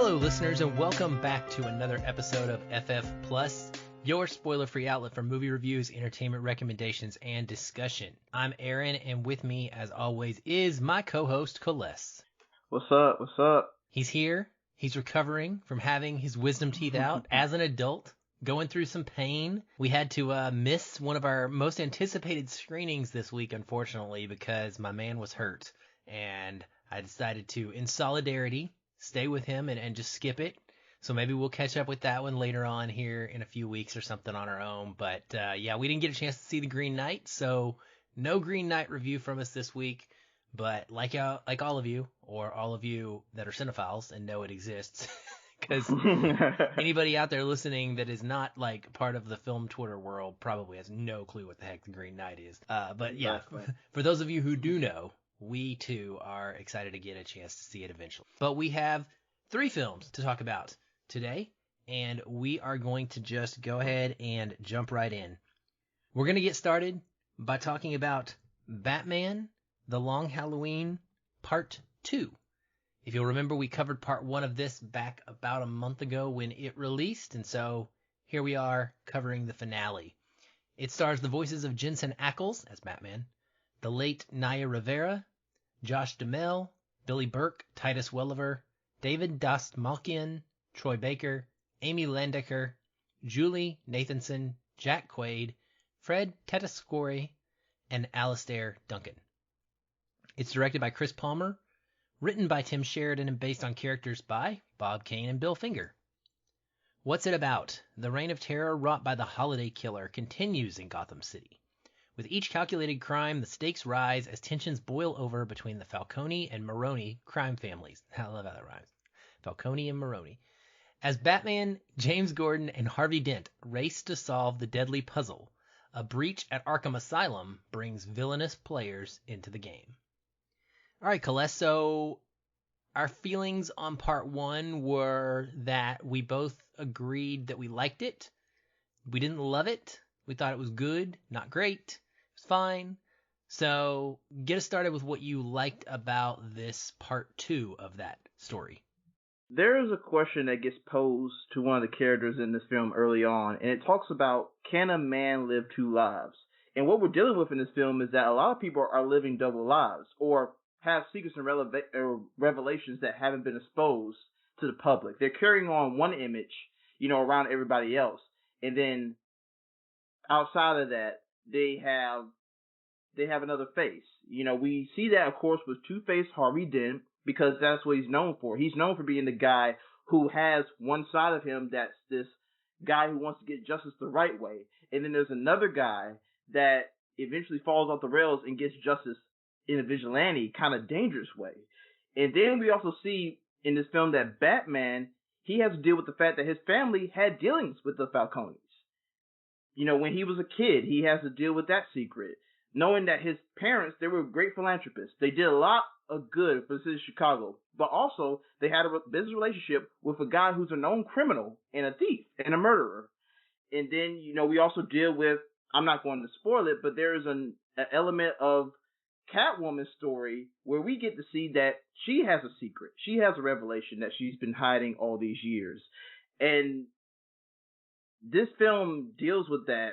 Hello, listeners, and welcome back to another episode of FF Plus, your spoiler-free outlet for movie reviews, entertainment recommendations, and discussion. I'm Aaron, and with me, as always, is my co-host, Coles. What's up? What's up? He's here. He's recovering from having his wisdom teeth out as an adult, going through some pain. We had to miss one of our most anticipated screenings this week, unfortunately, because my man was hurt, and I decided to, in solidarity, stay with him and just skip it. So maybe we'll catch up with that one later on here in a few weeks or something on our own. But yeah, we didn't get a chance to see The Green Knight, so no Green Knight review from us this week. But like all of you, or all of you that are cinephiles and know it exists, because anybody out there listening that is not like part of the film Twitter world probably has no clue what the heck The Green Knight is. But yeah, for those of you who do know, we too are excited to get a chance to see it eventually. But we have 3 films to talk about today, and we are going to just go ahead and jump right in. We're going to get started by talking about Batman: The Long Halloween Part 2. If you'll remember, we covered Part 1 of this back about a month ago when it released, and so here we are covering the finale. It stars the voices of Jensen Ackles as Batman, the late Naya Rivera, Josh Duhamel, Billy Burke, Titus Welliver, David Dastmalchian, Troy Baker, Amy Landecker, Julie Nathanson, Jack Quaid, Fred Tatasciore, and Alastair Duncan. It's directed by Chris Palmer, written by Tim Sheridan, and based on characters by Bob Kane and Bill Finger. What's it about? The reign of terror wrought by the Holiday Killer continues in Gotham City. With each calculated crime, the stakes rise as tensions boil over between the Falcone and Maroni crime families. I love how that rhymes. Falcone and Maroni. As Batman, James Gordon, and Harvey Dent race to solve the deadly puzzle, a breach at Arkham Asylum brings villainous players into the game. All right, Coles, so our feelings on Part 1 were that we both agreed that we liked it. We didn't love it. We thought it was good, not great. It's fine. So get us started with what you liked about this Part 2 of that story. There is a question that gets posed to one of the characters in this film early on, and it talks about, can a man live 2 lives? And what we're dealing with in this film is that a lot of people are living double lives, or have secrets and revelations that haven't been exposed to the public. They're carrying on one image, around everybody else. And then outside of that, they have another face. We see that, of course, with Two-Face Harvey Dent, because that's what he's known for. He's known for being the guy who has one side of him that's this guy who wants to get justice the right way. And then there's another guy that eventually falls off the rails and gets justice in a vigilante, kind of dangerous way. And then we also see in this film that Batman, he has to deal with the fact that his family had dealings with the Falcones. When he was a kid, he has to deal with that secret. Knowing that his parents, they were great philanthropists. They did a lot of good for the city of Chicago. But also, they had a business relationship with a guy who's a known criminal and a thief and a murderer. And then, we also deal with, I'm not going to spoil it, but there is an element of Catwoman's story where we get to see that she has a secret. She has a revelation that she's been hiding all these years. And this film deals with that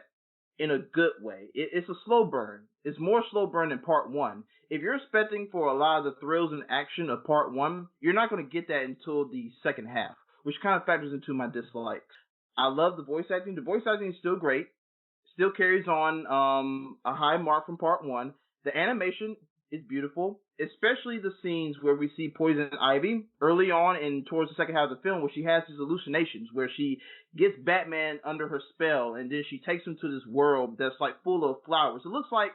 in a good way. It's a slow burn. It's more slow burn than Part 1. If you're expecting for a lot of the thrills and action of Part 1, you're not going to get that until the second half, which kind of factors into my dislikes. I love the voice acting. The voice acting is still great. Still carries on a high mark from Part 1. The animation is beautiful, especially the scenes where we see Poison Ivy early on and towards the second half of the film, where she has these hallucinations, where she gets Batman under her spell, and then she takes him to this world that's like full of flowers. It looks like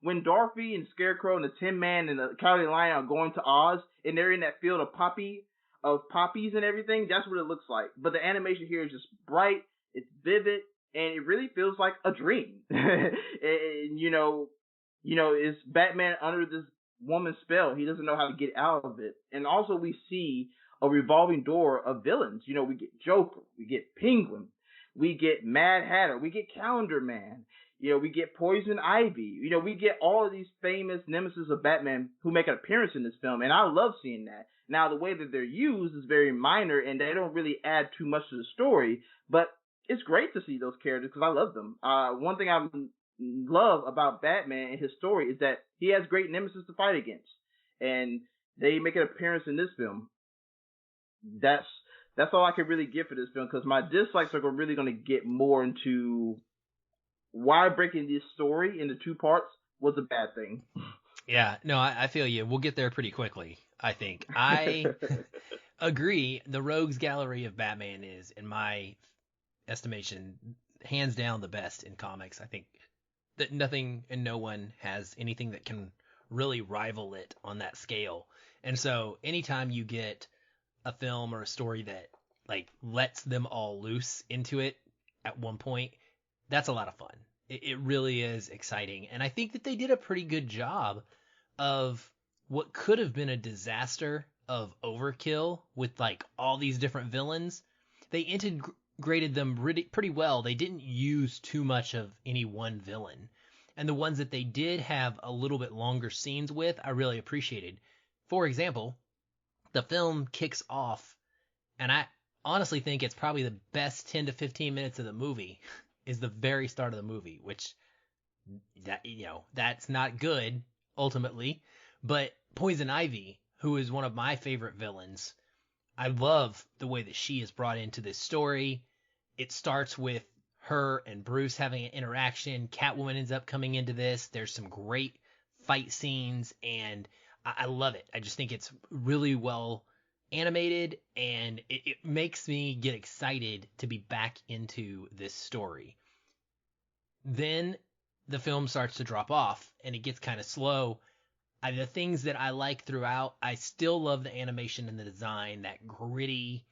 when Dorothy and Scarecrow and the Tin Man and the Cowardly Lion are going to Oz, and they're in that field of poppies and everything. That's what it looks like. But the animation here is just bright, it's vivid, and it really feels like a dream. And it's Batman under this woman's spell. He doesn't know how to get out of it. And also we see a revolving door of villains. We get Joker, we get Penguin, we get Mad Hatter, we get Calendar Man. We get Poison Ivy. We get all of these famous nemesis of Batman who make an appearance in this film, and I love seeing that. Now, the way that they're used is very minor, and they don't really add too much to the story, but it's great to see those characters because I love them. One thing I love about Batman and his story is that he has great nemesis to fight against, and they make an appearance in this film. That's all I can really give for this film, because my dislikes are really going to get more into why breaking this story into two parts was a bad thing. Yeah, no, I feel you. We'll get there pretty quickly, I think. I agree. The Rogues Gallery of Batman is, in my estimation, hands down the best in comics. I think that nothing and no one has anything that can really rival it on that scale. And so anytime you get a film or a story that like lets them all loose into it at one point, that's a lot of fun. It really is exciting. And I think that they did a pretty good job of what could have been a disaster of overkill with like all these different villains. They integrated them pretty well. They didn't use too much of any one villain. And the ones that they did have a little bit longer scenes with, I really appreciated. For example, the film kicks off, and I honestly think it's probably the best 10 to 15 minutes of the movie is the very start of the movie, which that's not good ultimately. But Poison Ivy, who is one of my favorite villains, I love the way that she is brought into this story. It starts with her and Bruce having an interaction. Catwoman ends up coming into this. There's some great fight scenes, and I love it. I just think it's really well animated, and it makes me get excited to be back into this story. Then the film starts to drop off, and it gets kind of slow. The things that I like throughout, I still love the animation and the design, that gritty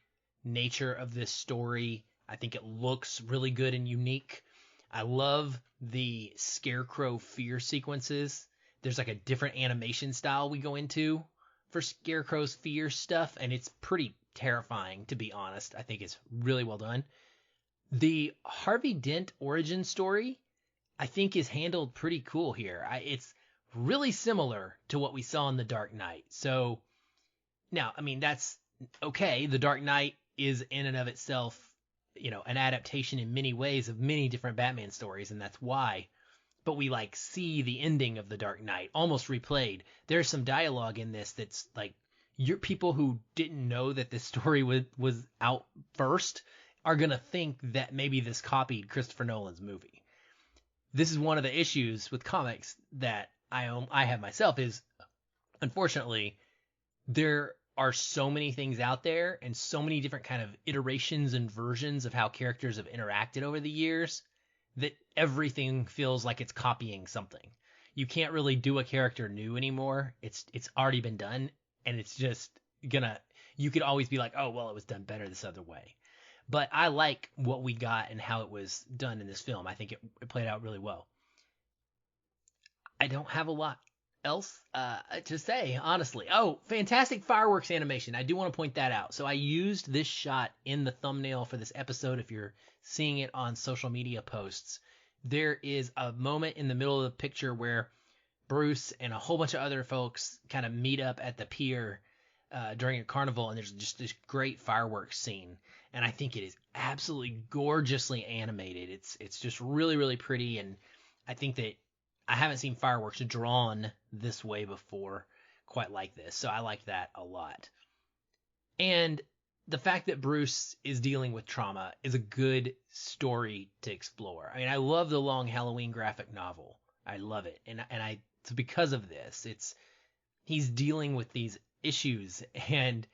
nature of this story. I think it looks really good and unique. I love the Scarecrow fear sequences. There's like a different animation style we go into for Scarecrow's fear stuff, and it's pretty terrifying, to be honest. I think it's really well done. The Harvey Dent origin story, I think, is handled pretty cool here. It's really similar to what we saw in The Dark Knight. So now, I mean, that's okay. The Dark Knight is in and of itself, an adaptation in many ways of many different Batman stories, and that's why. But we like see the ending of The Dark Knight almost replayed. There's some dialogue in this that's like, your people who didn't know that this story was out first are gonna think that maybe this copied Christopher Nolan's movie. This is one of the issues with comics that I have myself, is unfortunately there are so many things out there and so many different kind of iterations and versions of how characters have interacted over the years that everything feels like it's copying something. You can't really do a character new anymore. It's already been done, and it's just you could always be like, oh, well, it was done better this other way. But I like what we got and how it was done in this film. I think it played out really well. I don't have a lot else to say, honestly. Oh, fantastic fireworks animation. I do want to point that out. So I used this shot in the thumbnail for this episode. If you're seeing it on social media posts, there is a moment in the middle of the picture where Bruce and a whole bunch of other folks kind of meet up at the pier during a carnival, and there's just this great fireworks scene. And I think it is absolutely gorgeously animated. It's just really, really pretty, and I think that I haven't seen fireworks drawn this way before, quite like this. So I like that a lot. And the fact that Bruce is dealing with trauma is a good story to explore. I mean, I love the Long Halloween graphic novel. I love it. And it's because of this. He's dealing with these issues, and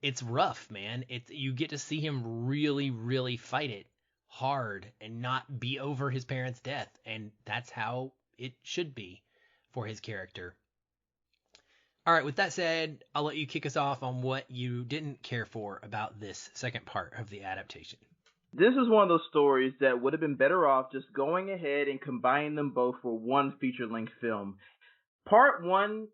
it's rough, man. You get to see him really, really fight it hard and not be over his parents' death. And that's how it should be for his character. All right, with that said, I'll let you kick us off on what you didn't care for about this second part of the adaptation. This is one of those stories that would have been better off just going ahead and combining them both for one feature-length film. Part one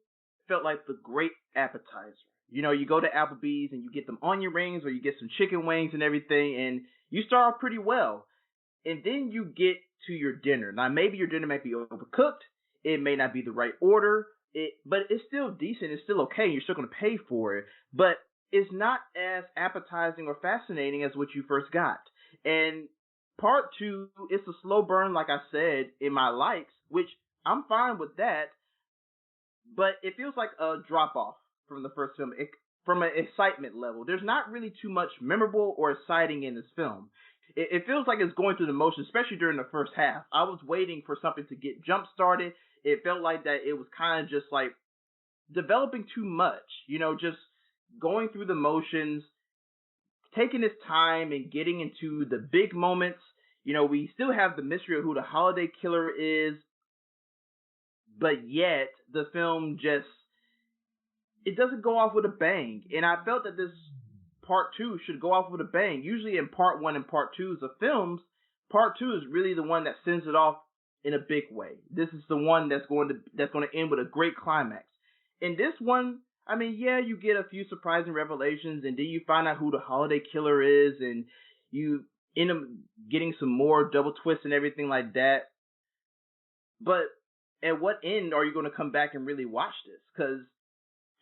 felt like the great appetizer. You go to Applebee's and you get them onion rings or you get some chicken wings and everything, and you start off pretty well. And then you get to your dinner. Now, maybe your dinner might be overcooked. It may not be the right order. But it's still decent. It's still okay. You're still going to pay for it. But it's not as appetizing or fascinating as what you first got. And part two, it's a slow burn, like I said, in my likes, which I'm fine with that. But it feels like a drop off from the first film, from an excitement level. There's not really too much memorable or exciting in this film. It feels like it's going through the motions, especially during the first half. I was waiting for something to get jump started. It felt like that it was kind of just like developing too much, just going through the motions, taking its time and getting into the big moments. We still have the mystery of who the holiday killer is, but yet the film it doesn't go off with a bang. And I felt that this part two should go off with a bang. Usually in part one and part twos of films, part two is really the one that sends it off in a big way. This is the one that's going to end with a great climax. In this one, I mean, yeah, you get a few surprising revelations, and then you find out who the holiday killer is, and you end up getting some more double twists and everything like that. But at what end are you going to come back and really watch this? Because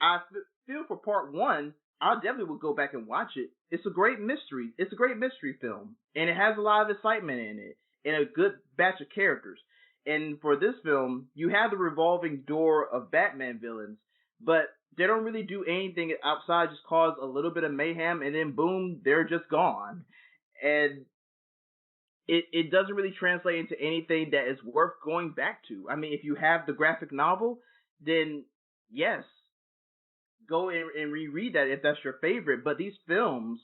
I feel for part one, I definitely would go back and watch it. It's a great mystery. It's a great mystery film, and it has a lot of excitement in it, and a good batch of characters. And for this film, you have the revolving door of Batman villains, but they don't really do anything outside just cause a little bit of mayhem, and then boom, they're just gone. And it doesn't really translate into anything that is worth going back to. I mean, if you have the graphic novel, then yes, go and reread that if that's your favorite. But these films,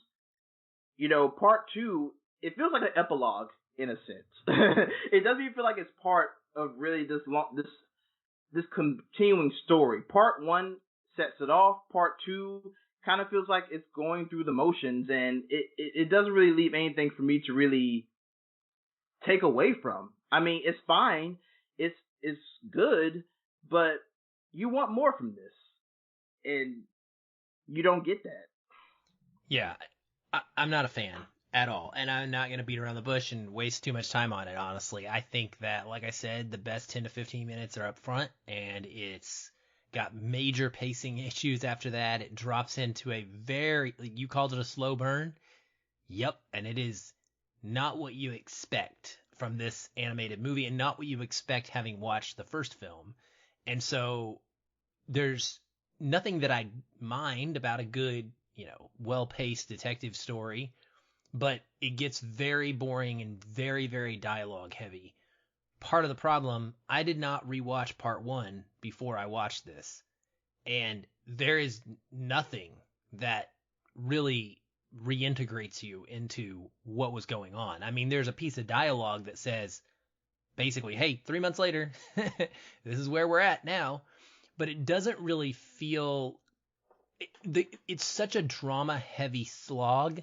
part two, it feels like an epilogue in a sense. It doesn't even feel like it's part of really this continuing story. Part one sets it off. Part two kind of feels like it's going through the motions, and it doesn't really leave anything for me to really take away from. I mean, it's fine. It's good, but you want more from this, and you don't get that. Yeah, I'm not a fan at all, and I'm not going to beat around the bush and waste too much time on it, honestly. I think that, like I said, the best 10 to 15 minutes are up front, and it's got major pacing issues after that. It drops into a you called it a slow burn? Yep, and it is not what you expect from this animated movie, and not what you expect having watched the first film. And so there's nothing that I mind about a good, well-paced detective story, but it gets very boring and very, very dialogue heavy. Part of the problem, I did not rewatch part one before I watched this, and there is nothing that really reintegrates you into what was going on. I mean, there's a piece of dialogue that says basically, hey, 3 months later, this is where we're at now, but it doesn't really feel it's such a drama heavy slog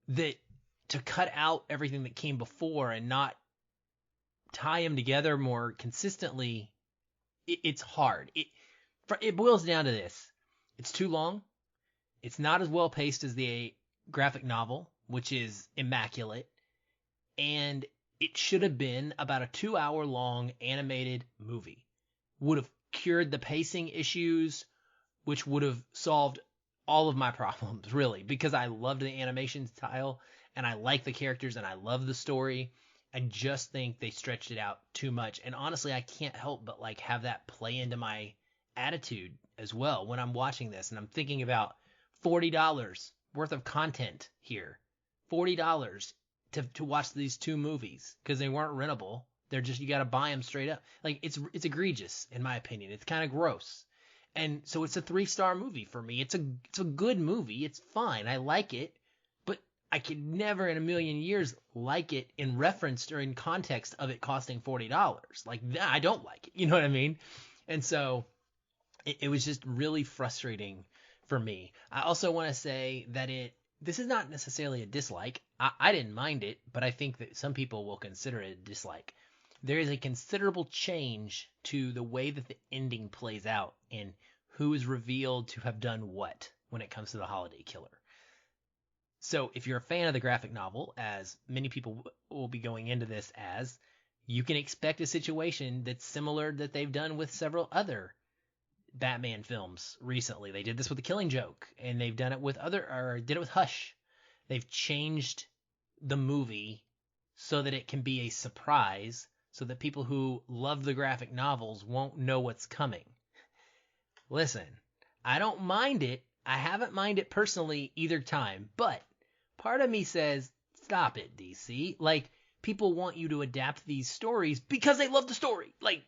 that to cut out everything that came before and not tie them together more consistently, it's hard. It boils down to this. It's too long. It's not as well paced as the graphic novel, which is immaculate. And it should have been about a 2-hour long animated movie. Would have cured the pacing issues, which would have solved all of my problems, really, because I loved the animation style and I like the characters and I love the story. I just think they stretched it out too much. And honestly, I can't help but have that play into my attitude as well when I'm watching this and I'm thinking about $40 worth of content here. $40 to watch these two movies because they weren't rentable. They're just, you got to buy them straight up. It's egregious in my opinion. It's kind of gross. And so it's a 3-star movie for me. It's a good movie. It's fine. I like it, but I could never in a million years like it in reference or in context of it costing $40. I don't like it. You know what I mean? And so it was just really frustrating for me. I also want to say that this is not necessarily a dislike. I didn't mind it, but I think that some people will consider it a dislike. There is a considerable change to the way that the ending plays out and who is revealed to have done what when it comes to the holiday killer. So if you're a fan of the graphic novel, as many people will be going into this as, you can expect a situation that's similar that they've done with several other Batman films recently. They did this with The Killing Joke, and they've done it with did it with Hush. They've changed the movie so that it can be a surprise, so that people who love the graphic novels won't know what's coming. Listen, I don't mind it. I haven't minded it personally either time, but part of me says, stop it, DC. Like, people want you to adapt these stories because they love the story. Like,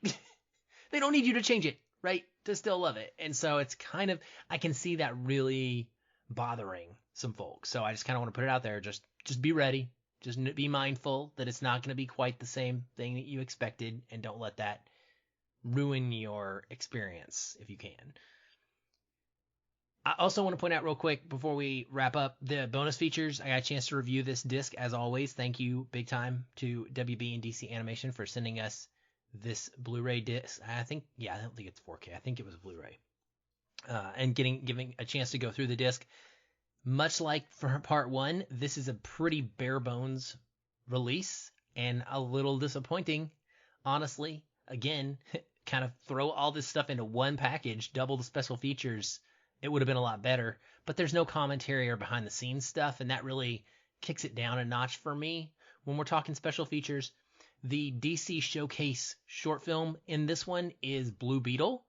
they don't need you to change it, right, to still love it. And so it's kind of, I can see that really bothering some folks. So I just kind of want to put it out there. Just be ready. Just be mindful that it's not going to be quite the same thing that you expected, and don't let that ruin your experience if you can. I also want to point out real quick before we wrap up the bonus features. I got a chance to review this disc as always. Thank you big time to WB and DC Animation for sending us this Blu-ray disc. I don't think it's 4K. I think it was Blu-ray. And giving a chance to go through the disc. Much like for part 1, this is a pretty bare bones release and a little disappointing, honestly. Again, kind of throw all this stuff into one package, double the special features. It would have been a lot better, but there's no commentary or behind the scenes stuff, and that really kicks it down a notch for me. When we're talking special features, the DC Showcase short film in this one is Blue Beetle,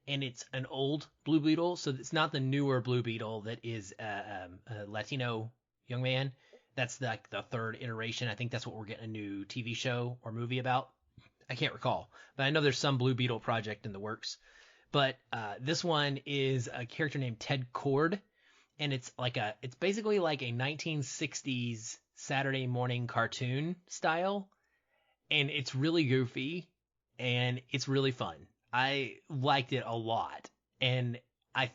and it's an old Blue Beetle, so it's not the newer Blue Beetle that is a Latino young man. That's the third iteration. I think that's what we're getting a new TV show or movie about. I can't recall, but I know there's some Blue Beetle project in the works. But this one is a character named Ted Cord, and it's basically like a 1960s Saturday morning cartoon style, and it's really goofy, and it's really fun. I liked it a lot, and I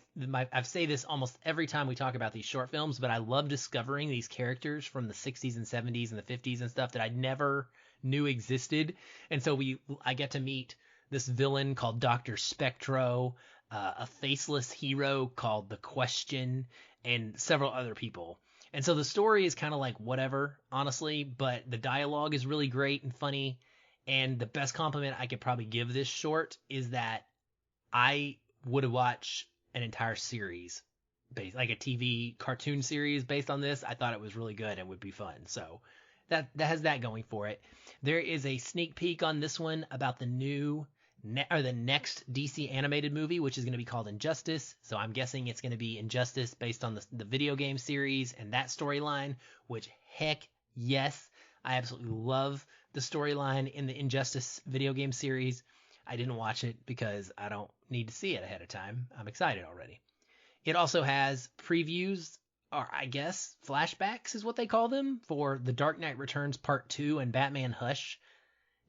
say this almost every time we talk about these short films, but I love discovering these characters from the 60s and 70s and the 50s and stuff that I never knew existed, and so I get to meet this villain called Dr. Spectro, a faceless hero called The Question, and several other people. And so the story is kind of like whatever, honestly, but the dialogue is really great and funny. And the best compliment I could probably give this short is that I would watch an entire series, like a TV cartoon series based on this. I thought it was really good and would be fun. So that has that going for it. There is a sneak peek on this one about the next DC animated movie, which is going to be called Injustice. So I'm guessing it's going to be Injustice based on the video game series and that storyline, which heck yes, I absolutely love the storyline in the Injustice video game series. I didn't watch it because I don't need to see it ahead of time. I'm excited already. It also has previews, or I guess flashbacks is what they call them, for The Dark Knight Returns Part 2 and Batman Hush.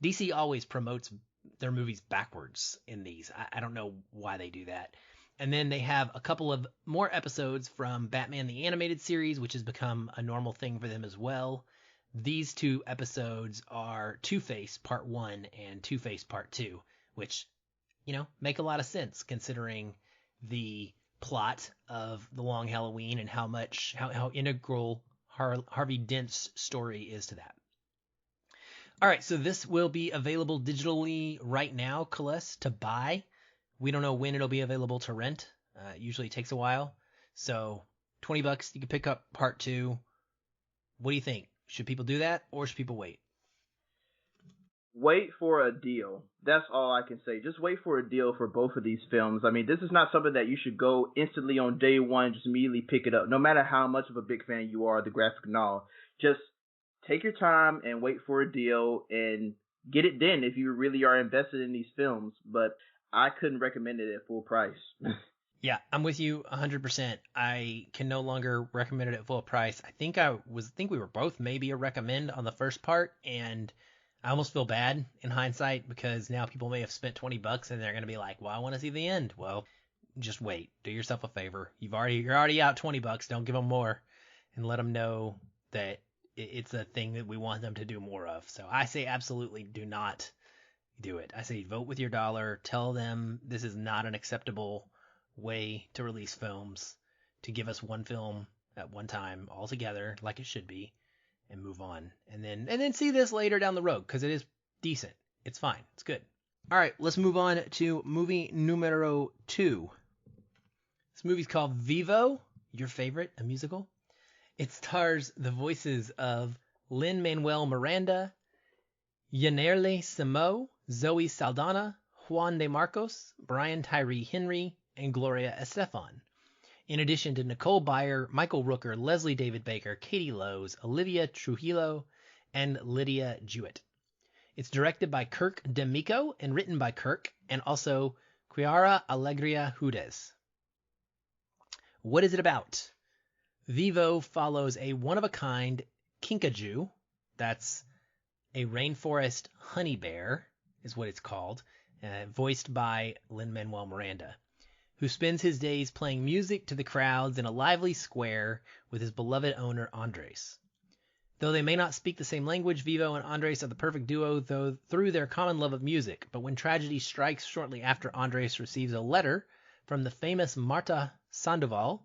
DC always promotes their movies backwards in these. I don't know why they do that. And then they have a couple of more episodes from Batman the Animated Series, which has become a normal thing for them as well. These two episodes are Two-Face Part 1 and Two-Face Part 2, which, make a lot of sense considering the plot of The Long Halloween and how integral Harvey Dent's story is to that. All right, so this will be available digitally right now, Celeste, to buy. We don't know when it'll be available to rent. It usually takes a while. So $20, you can pick up Part 2. What do you think? Should people do that, or should people wait? Wait for a deal. That's all I can say. Just wait for a deal for both of these films. I mean, this is not something that you should go instantly on day one, just immediately pick it up. No matter how much of a big fan you are of the graphic novel, just take your time and wait for a deal and get it then if you really are invested in these films. But I couldn't recommend it at full price. Yeah, I'm with you 100%. I can no longer recommend it at full price. I think we were both maybe a recommend on the first part, and I almost feel bad in hindsight because now people may have spent $20 and they're going to be like, well, I want to see the end. Well, just wait. Do yourself a favor. You're already out $20. Don't give them more, and let them know that it's a thing that we want them to do more of. So I say absolutely do not do it. I say vote with your dollar. Tell them this is not an acceptable way to release films, to give us one film at one time all together like it should be, and move on. And then see this later down the road, because it is decent. It's fine. It's good. All right, let's move on to movie numero 2. This movie's called Vivo, your favorite, a musical. It stars the voices of Lin-Manuel Miranda, Yenerle Samo, Zoe Saldana, Juan de Marcos, Brian Tyree Henry, and Gloria Estefan. In addition to Nicole Byer, Michael Rooker, Leslie David Baker, Katie Lowes, Olivia Trujillo, and Lydia Jewett. It's directed by Kirk D'Amico and written by Kirk and also Chiara Alegria Hudes. What is it about? Vivo follows a one-of-a-kind kinkajou, that's a rainforest honey bear, is what it's called, voiced by Lin-Manuel Miranda, who spends his days playing music to the crowds in a lively square with his beloved owner, Andres. Though they may not speak the same language, Vivo and Andres are the perfect duo through their common love of music. But when tragedy strikes shortly after Andres receives a letter from the famous Marta Sandoval,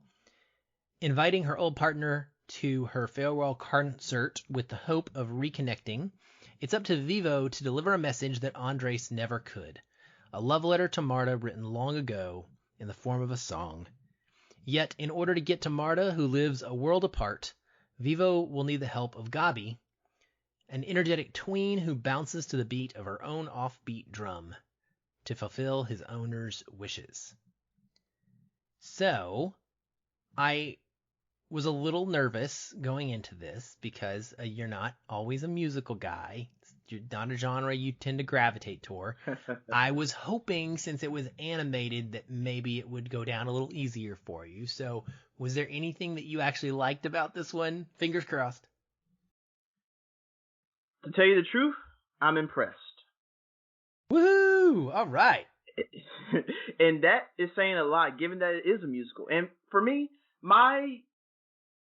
inviting her old partner to her farewell concert with the hope of reconnecting, it's up to Vivo to deliver a message that Andres never could. A love letter to Marta written long ago in the form of a song. Yet, in order to get to Marta, who lives a world apart, Vivo will need the help of Gabi, an energetic tween who bounces to the beat of her own offbeat drum to fulfill his owner's wishes. So, I was a little nervous going into this because you're not always a musical guy. You're not a genre you tend to gravitate toward. I was hoping, since it was animated, that maybe it would go down a little easier for you. So, was there anything that you actually liked about this one? Fingers crossed. To tell you the truth, I'm impressed. Woohoo! All right. And that is saying a lot, given that it is a musical. And for me, my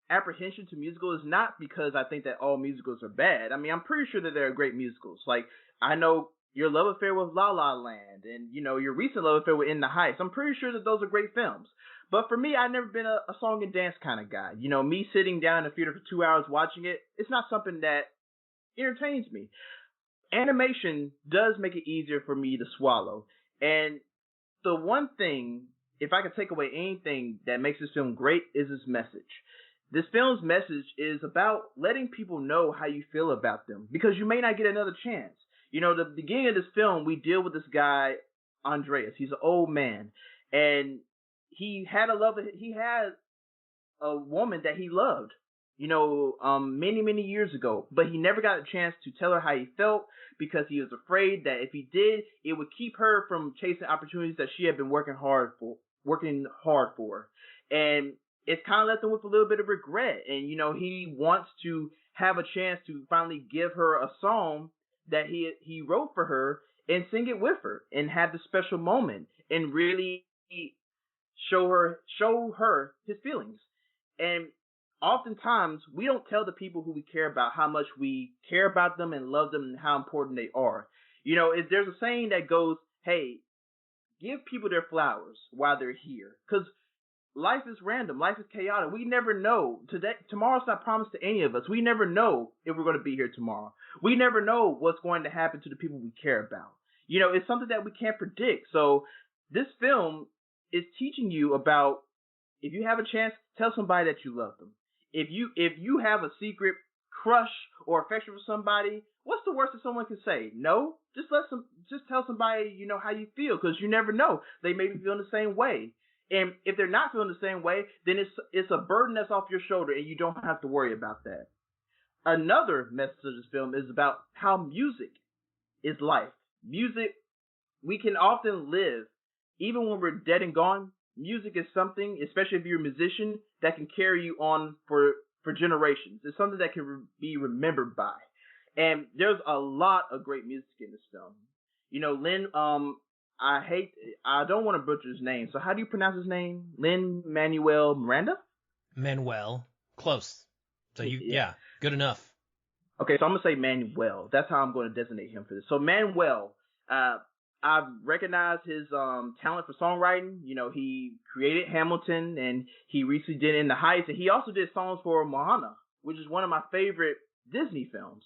apprehension to musical is not because I think that all musicals are bad. I mean, I'm pretty sure that there are great musicals. Like, I know your love affair with La La Land and, your recent love affair with In the Heights. I'm pretty sure that those are great films. But for me, I've never been a song and dance kind of guy. Me sitting down in the theater for 2 hours watching it, it's not something that entertains me. Animation does make it easier for me to swallow. And the one thing, if I could take away anything that makes this film great, is its message. This film's message is about letting people know how you feel about them, because you may not get another chance. The beginning of this film, we deal with this guy, Andreas. He's an old man, and he had a woman that he loved, many, many years ago, but he never got a chance to tell her how he felt because he was afraid that if he did, it would keep her from chasing opportunities that she had been working hard for. And it's kind of left him with a little bit of regret. And, he wants to have a chance to finally give her a song that he wrote for her and sing it with her and have the special moment and really show her his feelings. And oftentimes we don't tell the people who we care about how much we care about them and love them and how important they are. There's a saying that goes, hey, give people their flowers while they're here. Because life is random. Life is chaotic. We never know. Tomorrow's not promised to any of us. We never know if we're going to be here tomorrow. We never know what's going to happen to the people we care about. It's something that we can't predict. So this film is teaching you about, if you have a chance, tell somebody that you love them. If you have a secret crush or affection for somebody, what's the worst that someone can say? No? Just tell somebody, how you feel, because you never know. They may be feeling the same way. And if they're not feeling the same way, then it's a burden that's off your shoulder, and you don't have to worry about that. Another message of this film is about how music is life. Music, we can often live, even when we're dead and gone. Music is something, especially if you're a musician, that can carry you on for generations. It's something that can be remembered by. And there's a lot of great music in this film. I don't want to butcher his name. So how do you pronounce his name? Lin-Manuel Miranda? Manuel. Close. So yeah, good enough. Okay, so I'm going to say Manuel. That's how I'm going to designate him for this. So Manuel, I've recognized his talent for songwriting. He created Hamilton, and he recently did In the Heights, and he also did songs for Moana, which is one of my favorite Disney films.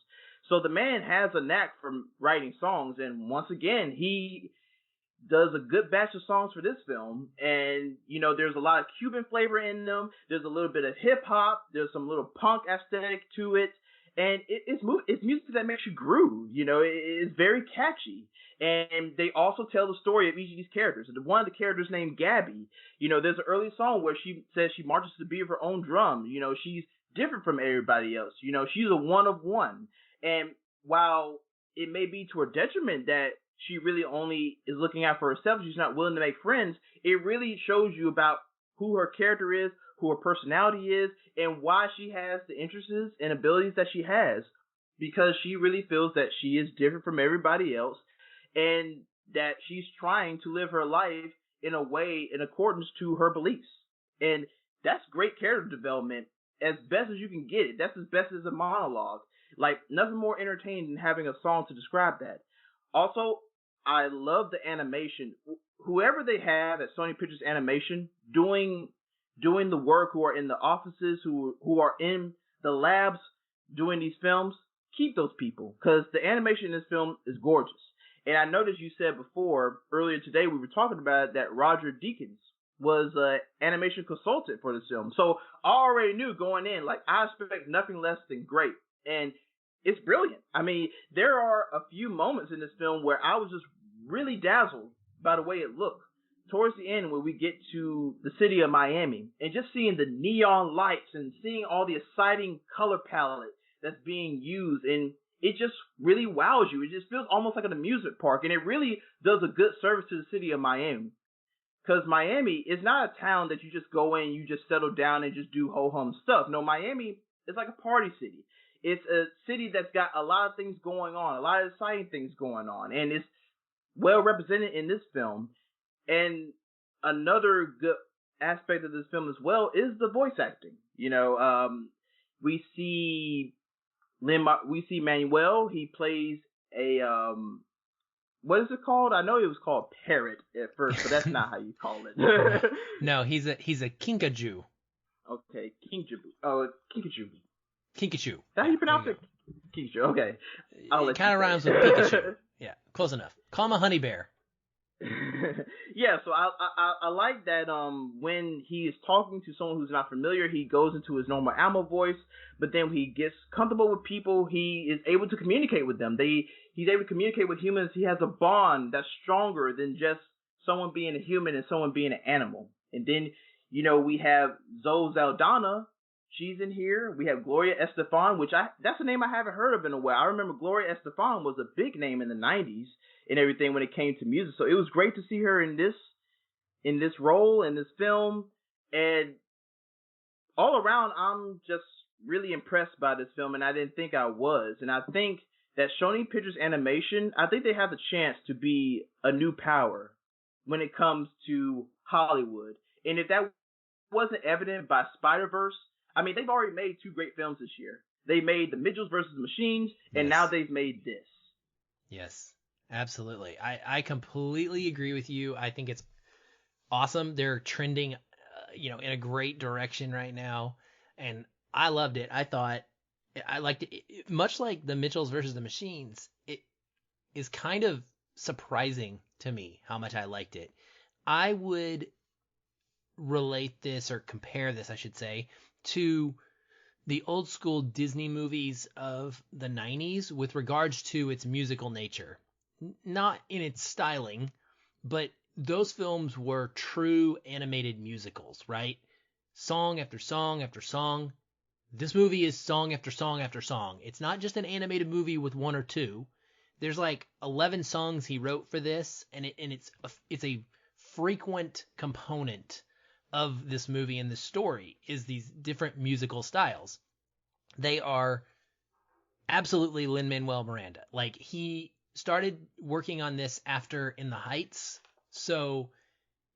So the man has a knack for writing songs, and once again, he does a good batch of songs for this film. And, you know, there's a lot of Cuban flavor in them. There's a little bit of hip hop. There's some little punk aesthetic to it. And it's music that makes you groove. You know, it's very catchy. And they also tell the story of each of these characters. One of the characters named Gabby, you know, there's an early song where she says she marches to the beat of her own drum. You know, she's different from everybody else. You know, she's a one of one. And while it may be to her detriment that she really only is looking out for herself, she's not willing to make friends, it really shows you about who her character is, who her personality is, and why she has the interests and abilities that she has. Because she really feels that she is different from everybody else, and that she's trying to live her life in a way in accordance to her beliefs. And that's great character development as best as you can get it. That's as best as a monologue. Like, nothing more entertaining than having a song to describe that. Also, I love the animation. Whoever they have at Sony Pictures Animation doing the work, who are in the offices, who are in the labs doing these films, keep those people, because the animation in this film is gorgeous. And I noticed you said before, earlier today, we were talking about it, that Roger Deakins was an animation consultant for this film. So I already knew going in, like, I expect nothing less than great. And it's brilliant. I mean, there are a few moments in this film where I was just really dazzled by the way it looked. Towards the end, when we get to the city of Miami, and just seeing the neon lights and seeing all the exciting color palette that's being used, and it just really wows you. It just feels almost like an amusement park, and it really does a good service to the city of Miami. Because Miami is not a town that you just go in, you just settle down and just do ho-hum stuff. No, Miami is like a party city. It's a city that's got a lot of things going on, a lot of exciting things going on, and it's well represented in this film. And another good aspect of this film as well is the voice acting. You know, we see Manuel. He plays a what is it called? I know it was called Parrot at first, but that's not how you call it. No, he's a kinkajou. Okay, Kinkajou. Oh, Kinkajou. Kinkajou. How do you pronounce it? Kinkajou. Okay. It kind of rhymes with Pikachu. Yeah, close enough. Call him a honey bear. Yeah, so I like that when he is talking to someone who's not familiar, he goes into his normal animal voice, but then when he gets comfortable with people, he is able to communicate with them. He's able to communicate with humans. He has a bond that's stronger than just someone being a human and someone being an animal. And then, you know, we have Zoe Saldana. She's in here. We have Gloria Estefan, that's a name I haven't heard of in a while. I remember Gloria Estefan was a big name in the 90s and everything when it came to music. So it was great to see her in this role, in this film. And all around, I'm just really impressed by this film, and I didn't think I was. And I think that Sony Pictures Animation, I think they have the chance to be a new power when it comes to Hollywood. And if that wasn't evident by Spider-Verse, I mean, they've already made two great films this year. They made The Mitchells versus the Machines, and now they've made this. Yes, absolutely. I completely agree with you. I think it's awesome. They're trending, in a great direction right now, and I loved it. I liked it. Much like The Mitchells versus the Machines, it is kind of surprising to me how much I liked it. I would relate this, or compare this, I should say, to the old school Disney movies of the 90s with regards to its musical nature. Not in its styling, but those films were true animated musicals, right? Song after song after song. This movie is song after song after song. It's not just an animated movie with one or two. There's like 11 songs he wrote for this, and it's a frequent component of this movie and this story is these different musical styles. They are absolutely Lin-Manuel Miranda. Like, he started working on this after In the Heights. So,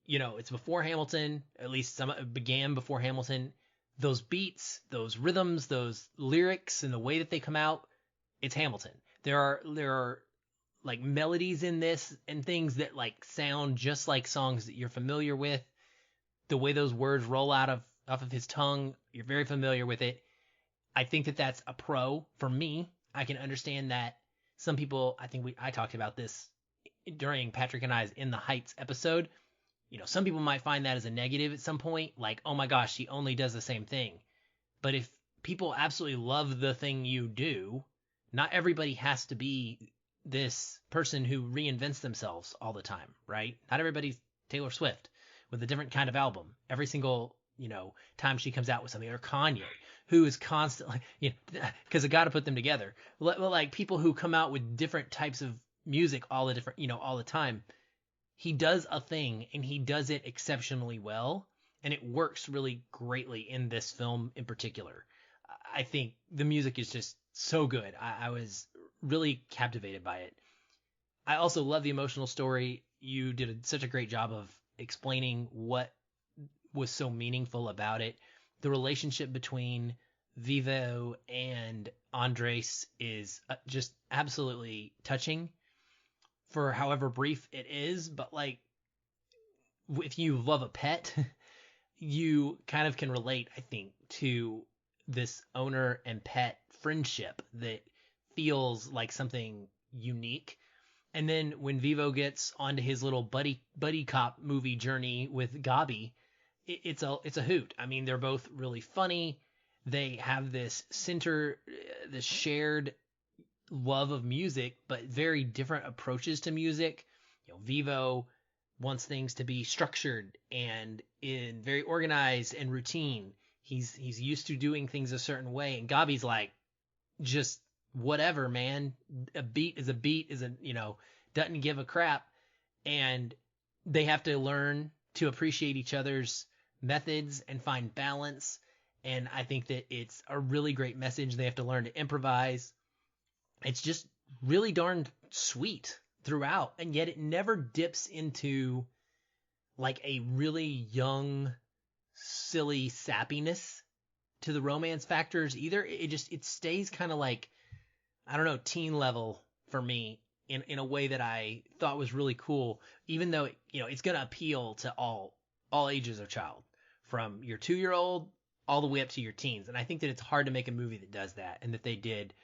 it's before Hamilton, at least some began before Hamilton. Those beats, those rhythms, those lyrics, and the way that they come out, it's Hamilton. There are like melodies in this and things that like sound just like songs that you're familiar with. The way those words roll off of his tongue, you're very familiar with it. I think that that's a pro for me. I can understand that some people, I think I talked about this during Patrick and I's In the Heights episode. Some people might find that as a negative at some point, like, oh my gosh, she only does the same thing. But if people absolutely love the thing you do, not everybody has to be this person who reinvents themselves all the time, right? Not everybody's Taylor Swift with a different kind of album every single, time she comes out with something, or Kanye, who is constantly, because I got to put them together. Like people who come out with different types of music all the time. He does a thing and he does it exceptionally well, and it works really greatly in this film in particular. I think the music is just so good. I was really captivated by it. I also love the emotional story. You did such a great job of explaining what was so meaningful about it. The relationship between Vivo and Andres is just absolutely touching for however brief it is. But like, if you love a pet, you kind of can relate, I think, to this owner and pet friendship that feels like something unique. And then when Vivo gets onto his little buddy cop movie journey with Gabi, it's a hoot. I mean, they're both really funny. They have this shared love of music, but very different approaches to music. Vivo wants things to be structured and in very organized and routine. He's used to doing things a certain way, and Gabi's like, just whatever, man. A beat is a doesn't give a crap. And they have to learn to appreciate each other's methods and find balance. And I think that it's a really great message. They have to learn to improvise. It's just really darn sweet throughout, and yet it never dips into like a really young, silly sappiness to the romance factors either. It stays kind of like, I don't know, teen level for me in a way that I thought was really cool, even though it's going to appeal to all ages of child, from your 2-year-old all the way up to your teens. And I think that it's hard to make a movie that does that, and that they did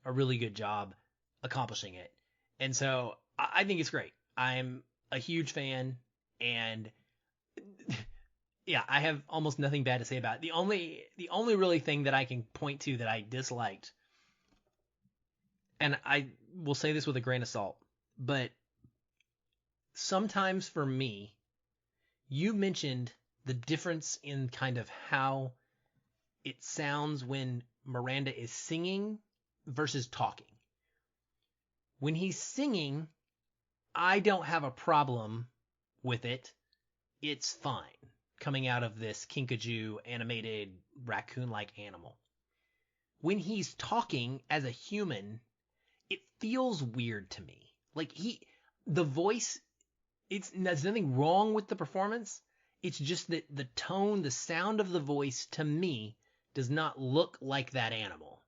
a really good job accomplishing it. And so I think it's great. I'm a huge fan, and yeah, I have almost nothing bad to say about it. The only really thing that I can point to that I disliked, and I will say this with a grain of salt, but sometimes for me, you mentioned the difference in kind of how it sounds when Miranda is singing versus talking. When he's singing, I don't have a problem with it. It's fine coming out of this kinkajou animated raccoon-like animal. When he's talking as a human, it feels weird to me. Like the voice, there's nothing wrong with the performance. It's just that the tone, the sound of the voice to me does not look like that animal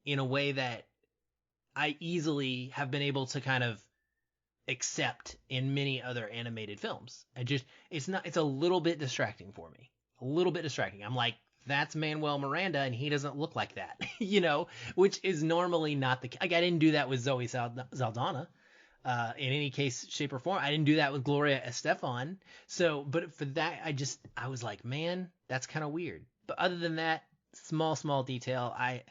in a way that I easily have been able to kind of accept in many other animated films. It's a little bit distracting for me. A little bit distracting. I'm like, that's Manuel Miranda and he doesn't look like that, which is normally not the case. Like, I didn't do that with Zoe Saldana in any case, shape, or form. I didn't do that with Gloria Estefan. So, but for that, I was like, man, that's kind of weird. But other than that, small detail, I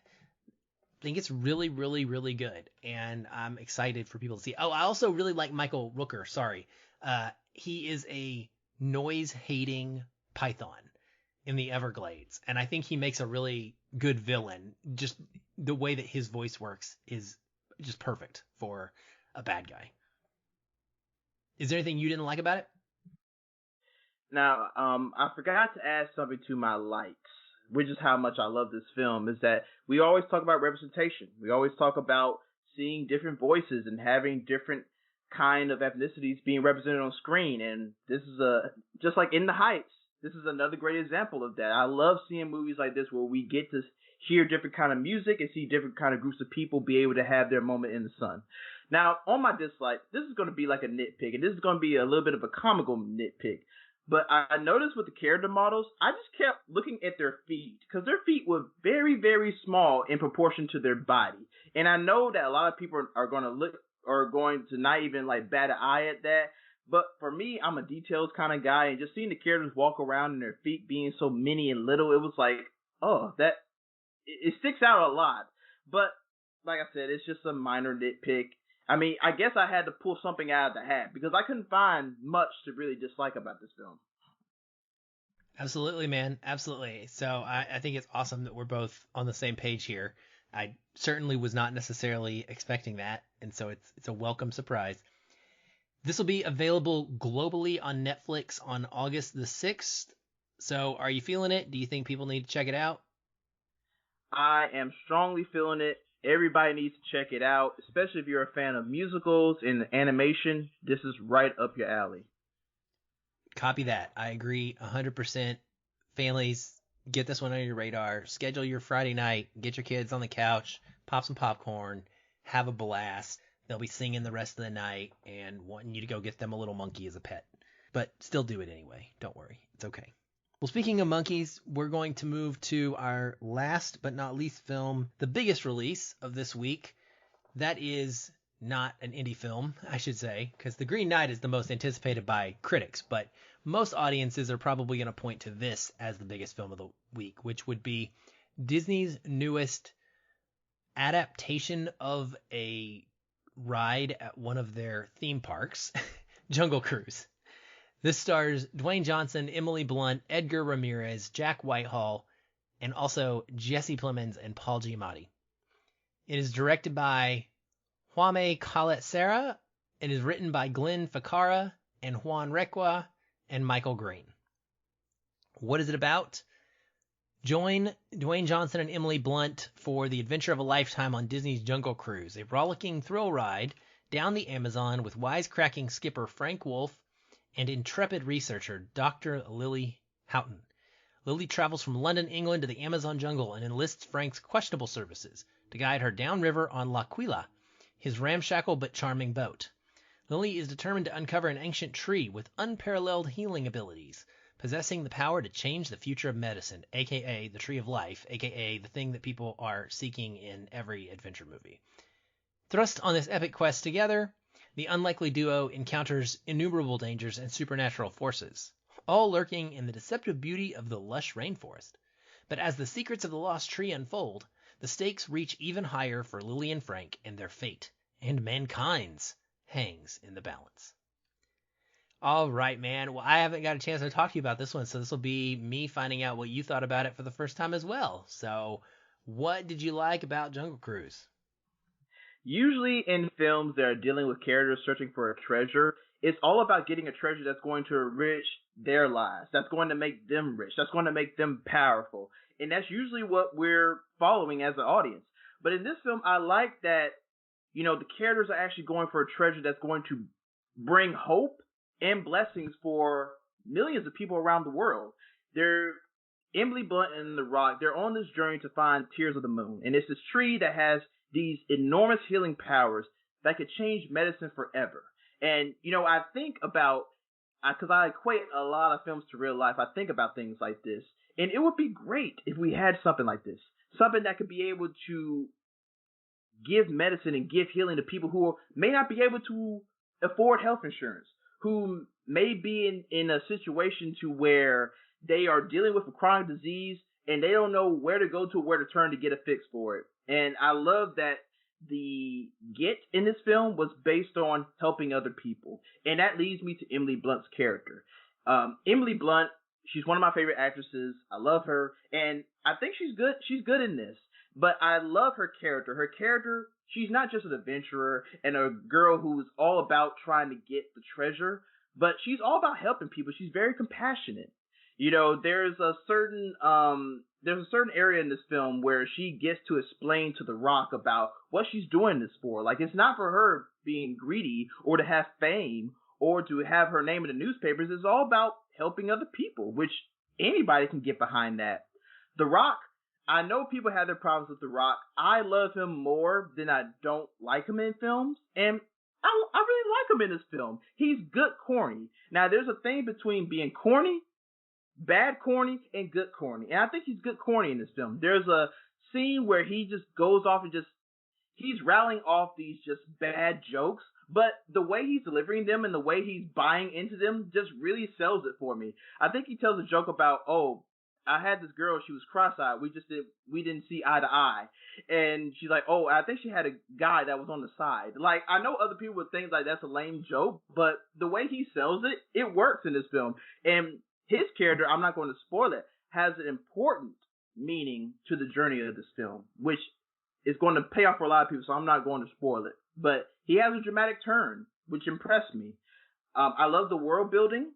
think it's really, really, really good, and I'm excited for people to see. Oh, I also really like Michael Rooker. Sorry, he is a noise-hating python in the Everglades, and I think he makes a really good villain. Just the way that his voice works is just perfect for a bad guy. Is there anything you didn't like about it? Now, I forgot to add something to my likes, which is how much I love this film, is that we always talk about representation. We always talk about seeing different voices and having different kind of ethnicities being represented on screen. And this is just like In the Heights, this is another great example of that. I love seeing movies like this where we get to hear different kind of music and see different kind of groups of people be able to have their moment in the sun. Now, on my dislike, this is going to be like a nitpick, and this is going to be a little bit of a comical nitpick. But I noticed with the character models, I just kept looking at their feet, because their feet were very, very small in proportion to their body. And I know that a lot of people are going to going to not even like bat an eye at that. But for me, I'm a details kind of guy, and just seeing the characters walk around and their feet being so many and little, it was like, oh, that it sticks out a lot. But like I said, it's just a minor nitpick. I mean, I guess I had to pull something out of the hat because I couldn't find much to really dislike about this film. Absolutely, man. Absolutely. So I think it's awesome that we're both on the same page here. I certainly was not necessarily expecting that, and so it's a welcome surprise. This will be available globally on Netflix on August the 6th. So are you feeling it? Do you think people need to check it out? I am strongly feeling it. Everybody needs to check it out, especially if you're a fan of musicals and animation. This is right up your alley. Copy that. I agree 100%. Families, get this one on your radar. Schedule your Friday night. Get your kids on the couch. Pop some popcorn. Have a blast. They'll be singing the rest of the night and wanting you to go get them a little monkey as a pet. But still do it anyway. Don't worry. It's okay. Well, speaking of monkeys, we're going to move to our last but not least film, the biggest release of this week. That is not an indie film, I should say, because The Green Knight is the most anticipated by critics, but most audiences are probably going to point to this as the biggest film of the week, which would be Disney's newest adaptation of a ride at one of their theme parks, Jungle Cruise. This stars Dwayne Johnson, Emily Blunt, Edgar Ramirez, Jack Whitehall, and also Jesse Plemons and Paul Giamatti. It is directed by Jaume Collet-Serra and is written by Glenn Ficarra and Juan Requa and Michael Green. What is it about? Join Dwayne Johnson and Emily Blunt for the adventure of a lifetime on Disney's Jungle Cruise, a rollicking thrill ride down the Amazon with wisecracking skipper Frank Wolf and intrepid researcher Dr. Lily Houghton. Lily travels from London, England to the Amazon jungle and enlists Frank's questionable services to guide her downriver on L'Aquila, his ramshackle but charming boat. Lily is determined to uncover an ancient tree with unparalleled healing abilities, possessing the power to change the future of medicine, aka the Tree of Life, aka the thing that people are seeking in every adventure movie. Thrust on this epic quest together, the unlikely duo encounters innumerable dangers and supernatural forces, all lurking in the deceptive beauty of the lush rainforest. But as the secrets of the lost tree unfold, the stakes reach even higher for Lily and Frank, and their fate, and mankind's, hangs in the balance. All right, man. Well, I haven't got a chance to talk to you about this one, so this will be me finding out what you thought about it for the first time as well. So, what did you like about Jungle Cruise? Usually in films that are dealing with characters searching for a treasure, it's all about getting a treasure that's going to enrich their lives, that's going to make them rich, that's going to make them powerful. And that's usually what we're following as an audience. But in this film, I like that, the characters are actually going for a treasure that's going to bring hope and blessings for millions of people around the world. Emily Blunt and The Rock, they're on this journey to find Tears of the Moon. And it's this tree that has these enormous healing powers that could change medicine forever. And, I think about, because I equate a lot of films to real life, I think about things like this. And it would be great if we had something like this. Something that could be able to give medicine and give healing to people who may not be able to afford health insurance, who may be in a situation to where they are dealing with a chronic disease and they don't know where to go to, where to turn to get a fix for it. And I love that the get in this film was based on helping other people. And that leads me to Emily Blunt's character. Emily Blunt, she's one of my favorite actresses. I love her. And I think she's good. She's good in this. But I love her character. Her character, she's not just an adventurer and a girl who's all about trying to get the treasure, but she's all about helping people. She's very compassionate. There's a certain area in this film where she gets to explain to The Rock about what she's doing this for. Like, it's not for her being greedy or to have fame or to have her name in the newspapers. It's all about helping other people, which anybody can get behind that. The Rock, I know people have their problems with The Rock. I love him more than I don't like him in films, and I really like him in this film. He's good corny. Now, there's a thing between being corny, bad corny, and good corny, and I think he's good corny in this film. There's a scene where he just goes off and he's rattling off these just bad jokes, but the way he's delivering them and the way he's buying into them just really sells it for me. I think he tells a joke about, oh, I had this girl, she was cross-eyed. We didn't see eye to eye. And she's like, oh, I think she had a guy that was on the side. Like, I know other people would think like that's a lame joke, but the way he sells it, it works in this film. And his character, I'm not going to spoil it, has an important meaning to the journey of this film, which is going to pay off for a lot of people, so I'm not going to spoil it. But he has a dramatic turn, which impressed me. I love the world building.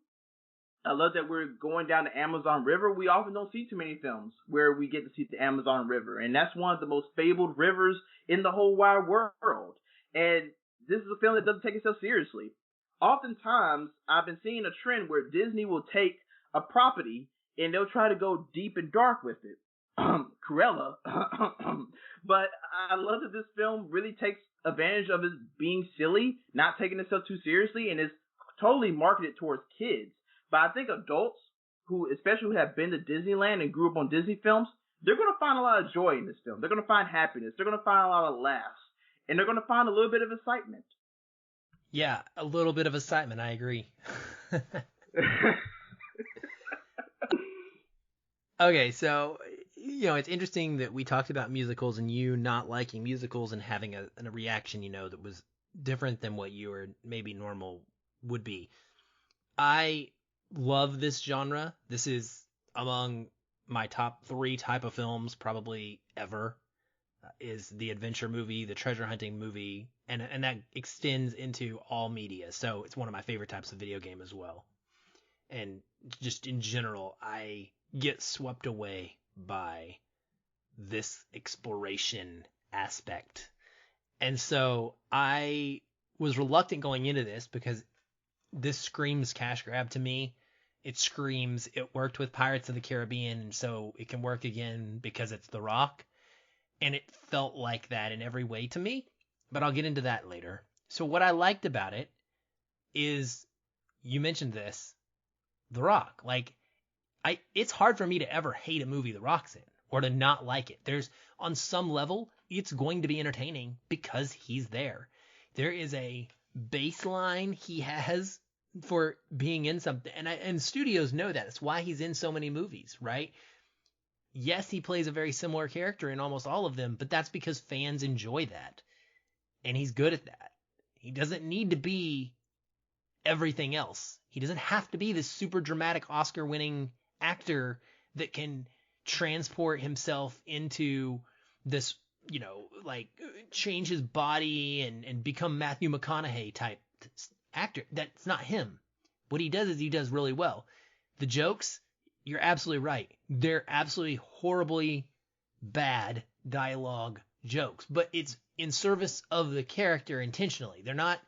I love that we're going down the Amazon River. We often don't see too many films where we get to see the Amazon River. And that's one of the most fabled rivers in the whole wide world. And this is a film that doesn't take itself seriously. Oftentimes, I've been seeing a trend where Disney will take a property and they'll try to go deep and dark with it. Cruella. But I love that this film really takes advantage of it being silly, not taking itself too seriously, and is totally marketed towards kids. But I think adults who, especially who have been to Disneyland and grew up on Disney films, they're going to find a lot of joy in this film. They're going to find happiness. They're going to find a lot of laughs. And they're going to find a little bit of excitement. Yeah, a little bit of excitement. I agree. Okay, so, it's interesting that we talked about musicals and you not liking musicals and having a reaction, that was different than what you or maybe normal would be. I love this genre. This is among my top 3 type of films probably ever, is the adventure movie, the treasure hunting movie, and that extends into all media. So it's one of my favorite types of video game as well. And just in general, I get swept away by this exploration aspect. And so I was reluctant going into this because this screams cash grab to me. It screams it worked with Pirates of the Caribbean, and so it can work again because it's The Rock. And it felt like that in every way to me, but I'll get into that later. So what I liked about it is, you mentioned this, The Rock. Like, it's hard for me to ever hate a movie The Rock's in or to not like it. There's, on some level, it's going to be entertaining because he's there. There is a baseline he has for being in something, and studios know that. It's why he's in so many movies, right? Yes, he plays a very similar character in almost all of them, but that's because fans enjoy that, and he's good at that. He doesn't need to be everything else. He doesn't have to be this super dramatic Oscar-winning actor that can transport himself into this, change his body and become Matthew McConaughey type actor. That's not him. What he does is he does really well. The jokes, you're absolutely right. They're absolutely horribly bad dialogue jokes, but it's in service of the character intentionally. They're not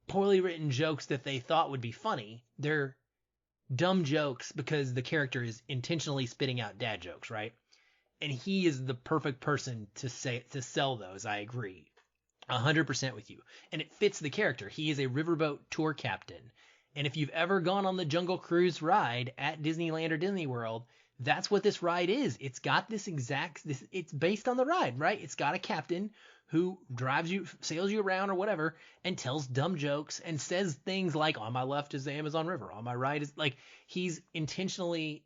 poorly written jokes that they thought would be funny. They're dumb jokes because the character is intentionally spitting out dad jokes, right? And he is the perfect person to sell those. I agree 100% with you. And it fits the character. He is a riverboat tour captain. And if you've ever gone on the Jungle Cruise ride at Disneyland or Disney World, that's what this ride is. It's got it's based on the ride, right? It's got a captain who sails you around or whatever, and tells dumb jokes and says things like, on my left is the Amazon River, on my right is, like, he's intentionally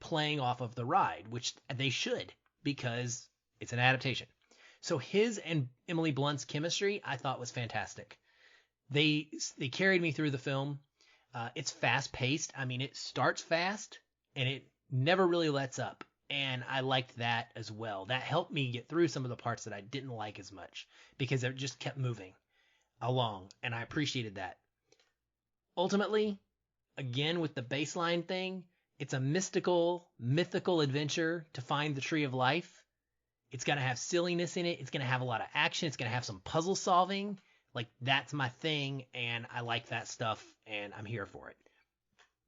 playing off of the ride, which they should, because it's an adaptation. So his and Emily Blunt's chemistry, I thought, was fantastic. They carried me through the film. It's fast paced. I mean, it starts fast and it never really lets up. And I liked that as well. That helped me get through some of the parts that I didn't like as much because it just kept moving along. And I appreciated that. Ultimately, again, with the baseline thing, it's a mythical adventure to find the Tree of Life. It's going to have silliness in it. It's going to have a lot of action. It's going to have some puzzle solving. Like, that's my thing, and I like that stuff, and I'm here for it.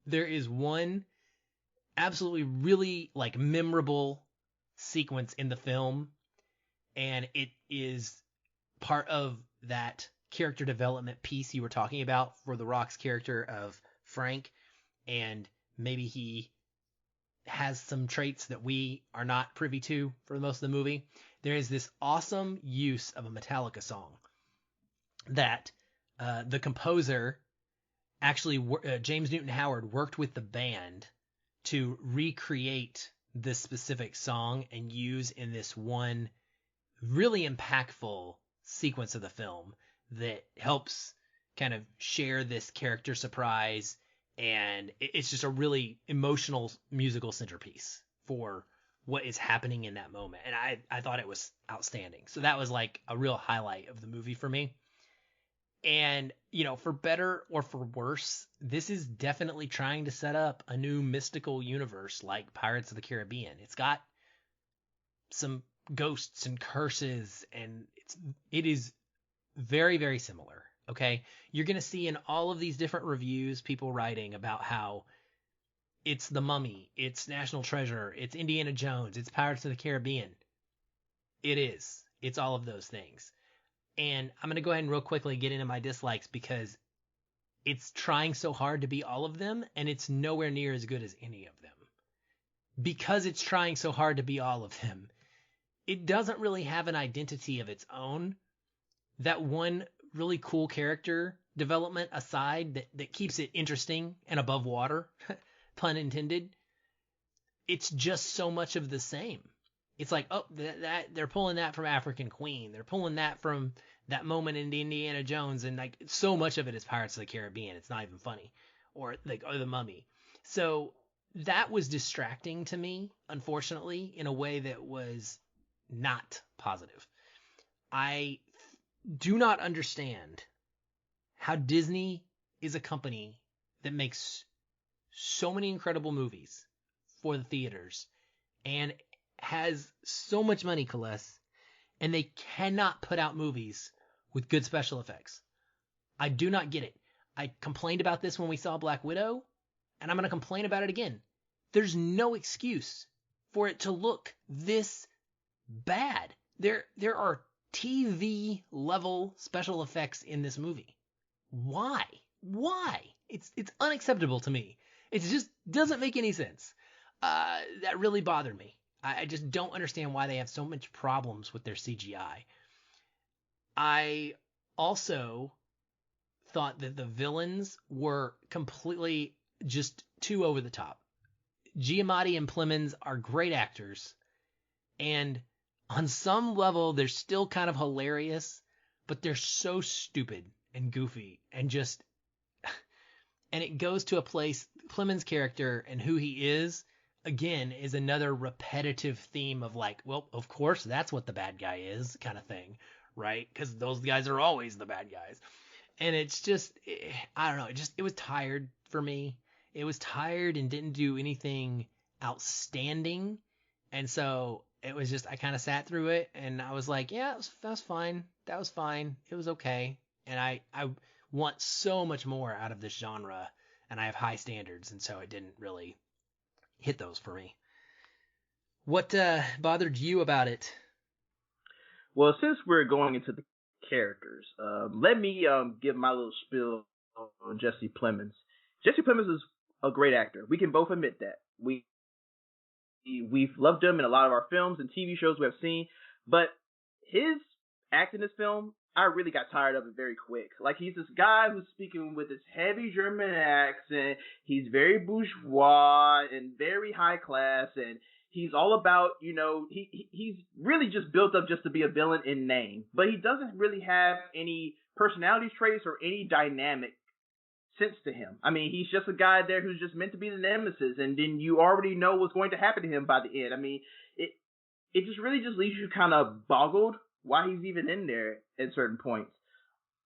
There is one absolutely really, memorable sequence in the film, and it is part of that character development piece you were talking about for The Rock's character of Frank, and maybe he has some traits that we are not privy to for most of the movie. There is this awesome use of a Metallica song that the composer actually, James Newton Howard, worked with the band to recreate this specific song and use in this one really impactful sequence of the film that helps kind of share this character surprise, and it's just a really emotional musical centerpiece for what is happening in that moment. And I thought it was outstanding. So that was like a real highlight of the movie for me. And, you know, for better or for worse, this is definitely trying to set up a new mystical universe like Pirates of the Caribbean. It's got some ghosts and curses, and it is very, very similar. Okay. You're going to see in all of these different reviews, people writing about how it's The Mummy, it's National Treasure, it's Indiana Jones, it's Pirates of the Caribbean. It is. It's all of those things. And I'm going to go ahead and real quickly get into my dislikes because it's trying so hard to be all of them, and it's nowhere near as good as any of them. Because it's trying so hard to be all of them, it doesn't really have an identity of its own. That one really cool character development aside that keeps it interesting and above water, pun intended, it's just so much of the same. It's like, oh, that they're pulling that from African Queen. They're pulling that from that moment in Indiana Jones, and like so much of it is Pirates of the Caribbean. It's not even funny, or The Mummy. So that was distracting to me, unfortunately, in a way that was not positive. I do not understand how Disney is a company that makes so many incredible movies for the theaters and has so much money, Celeste, and they cannot put out movies with good special effects. I do not get it. I complained about this when we saw Black Widow, and I'm going to complain about it again. There's no excuse for it to look this bad. There are TV level special effects in this movie. Why? It's unacceptable to me. It just doesn't make any sense. That really bothered me. I just don't understand why they have so much problems with their CGI. I also thought that the villains were completely just too over the top. Giamatti and Plemons are great actors, and on some level they're still kind of hilarious, but they're so stupid and goofy and just and it goes to a place. Plemons' character and who he is, again, is another repetitive theme of like, well, of course that's what the bad guy is kind of thing, right? Because those guys are always the bad guys. And it's just, I don't know, it was tired for me. It was tired and didn't do anything outstanding. And so it was just, I kind of sat through it and I was like, yeah, that was fine. That was fine. It was okay. And I want so much more out of this genre, and I have high standards, and so it didn't really hit those for me. What bothered you about it? Well, since we're going into the characters, let me give my little spiel on Jesse Plemons. Jesse Plemons is a great actor. We can both admit that. We've loved him in a lot of our films and TV shows we have seen, but his act in this film, I really got tired of it very quick. Like, he's this guy who's speaking with this heavy German accent. He's very bourgeois and very high class, and he's all about, you know, he's really just built up just to be a villain in name. But he doesn't really have any personality traits or any dynamic sense to him. I mean, he's just a guy there who's just meant to be the nemesis, and then you already know what's going to happen to him by the end. I mean, it just really just leaves you kind of boggled why he's even in there at certain points.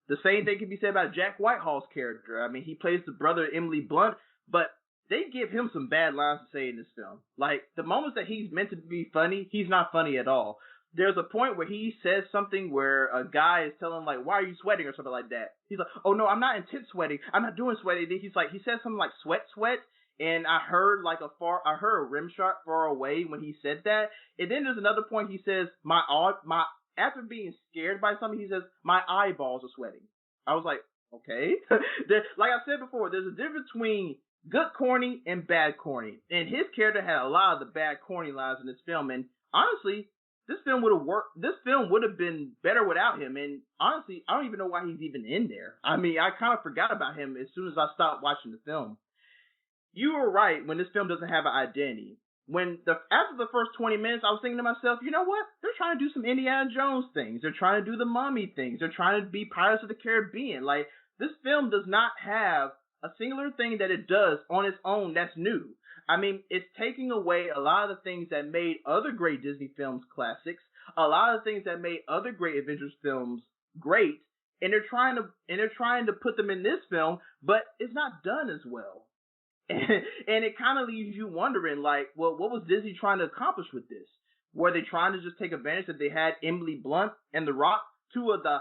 The same thing can be said about Jack Whitehall's character. I mean, he plays the brother Emily Blunt, but they give him some bad lines to say in this film. Like, the moments that he's meant to be funny, he's not funny at all. There's a point where he says something where a guy is telling him, like, why are you sweating or something like that. He's like, oh no, I'm not intense sweating. I'm not doing sweating. He says something like sweat. And I heard a rim shot far away when he said that. And then there's another point he says, after being scared by something, he says, my eyeballs are sweating. I was like, okay. Like I said before, there's a difference between good corny and bad corny. And his character had a lot of the bad corny lines in this film. And honestly, this film would have worked. This film would have been better without him. And honestly, I don't even know why he's even in there. I mean, I kind of forgot about him as soon as I stopped watching the film. You were right when this film doesn't have an identity. After the first 20 minutes, I was thinking to myself, you know what? They're trying to do some Indiana Jones things. They're trying to do the Mummy things. They're trying to be Pirates of the Caribbean. Like, this film does not have a singular thing that it does on its own that's new. I mean, it's taking away a lot of the things that made other great Disney films classics, a lot of the things that made other great Avengers films great, and they're trying to put them in this film, but it's not done as well. And it kind of leaves you wondering, like, well, what was Disney trying to accomplish with this? Were they trying to just take advantage that they had Emily Blunt and The Rock, two of the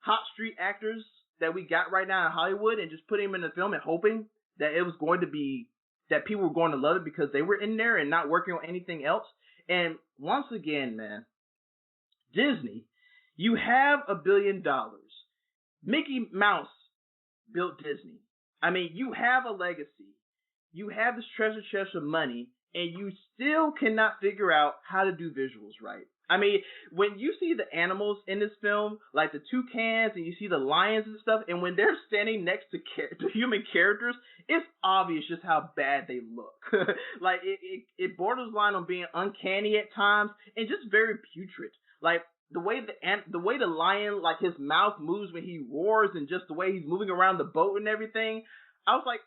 hot street actors that we got right now in Hollywood, and just put him in the film and hoping that it was going to be, that people were going to love it because they were in there and not working on anything else? And once again, man, Disney, you have $1 billion. Mickey Mouse built Disney. I mean, you have a legacy. You have this treasure chest of money, and you still cannot figure out how to do visuals right. I mean, when you see the animals in this film, like the toucans, and you see the lions and stuff, and when they're standing next to human characters, it's obvious just how bad they look. Like, it borders line on being uncanny at times, and just very putrid. Like, the way the lion, like, his mouth moves when he roars, and just the way he's moving around the boat and everything, I was like,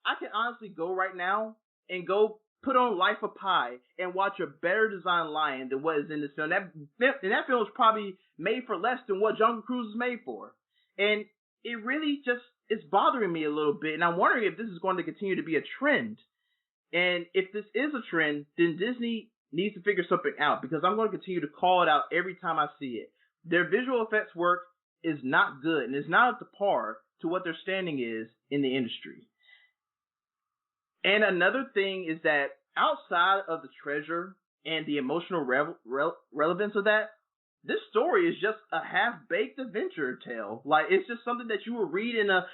I can honestly go right now and go put on Life of Pi and watch a better designed lion than what is in this film. That film is probably made for less than what Jungle Cruise is made for. And it really just is bothering me a little bit. And I'm wondering if this is going to continue to be a trend. And if this is a trend, then Disney needs to figure something out, because I'm going to continue to call it out every time I see it. Their visual effects work is not good, and it's not up to par to what their standing is in the industry. And another thing is that outside of the treasure and the emotional relevance of that, this story is just a half-baked adventure tale. Like, it's just something that you would read in a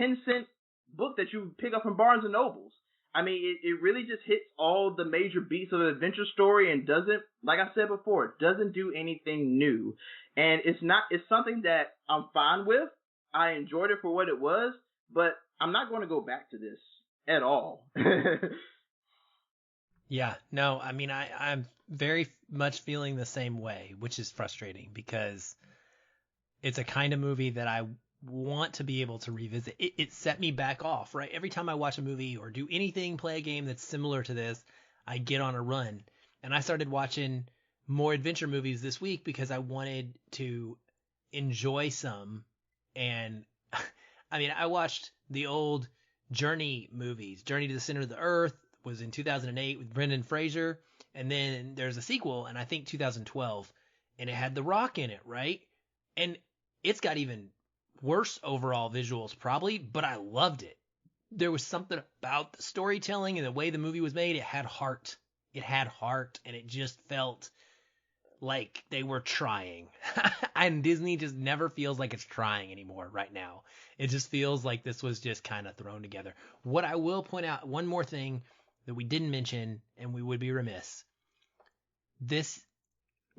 10-cent book that you would pick up from Barnes and Nobles. I mean, it really just hits all the major beats of an adventure story and doesn't, like I said before, it doesn't do anything new. And it's something that I'm fine with. I enjoyed it for what it was, but I'm not going to go back to this at all. Yeah, no, I mean, I'm very much feeling the same way, which is frustrating because it's a kind of movie that I want to be able to revisit. It set me back off, right? Every time I watch a movie or do anything, play a game that's similar to this, I get on a run. And I started watching more adventure movies this week because I wanted to enjoy some. And I mean, I watched the old Journey movies. Journey to the Center of the Earth was in 2008 with Brendan Fraser, and then there's a sequel, and I think 2012, and it had The Rock in it, right? And it's got even worse overall visuals probably, but I loved it. There was something about the storytelling and the way the movie was made. It had heart. It had heart, and it just felt like they were trying. And Disney just never feels like it's trying anymore right now. It just feels like this was just kind of thrown together. What I will point out, one more thing that we didn't mention, and we would be remiss.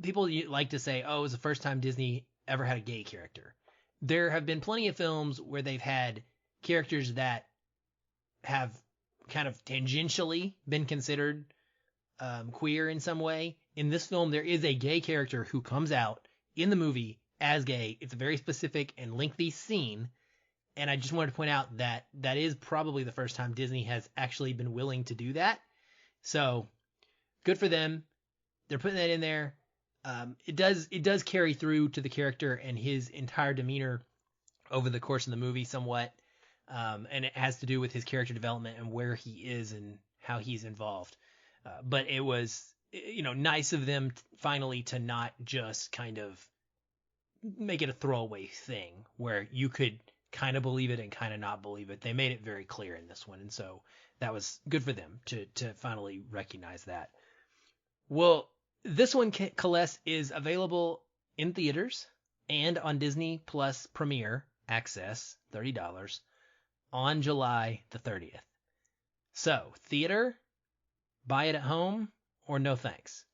People like to say, oh, it was the first time Disney ever had a gay character. There have been plenty of films where they've had characters that have kind of tangentially been considered queer in some way. In this film, there is a gay character who comes out in the movie as gay. It's a very specific and lengthy scene. And I just wanted to point out that that is probably the first time Disney has actually been willing to do that. So good for them. They're putting that in there. It does carry through to the character and his entire demeanor over the course of the movie somewhat. And it has to do with his character development and where he is and how he's involved. But it was, nice of them finally to not just kind of make it a throwaway thing where you could kind of believe it and kind of not believe it. They made it very clear in this one. And so that was good for them to finally recognize that. Well, this one, Celeste, is available in theaters and on Disney Plus Premier Access, $30. on July the 30th. So, theater, buy it at home, or no thanks?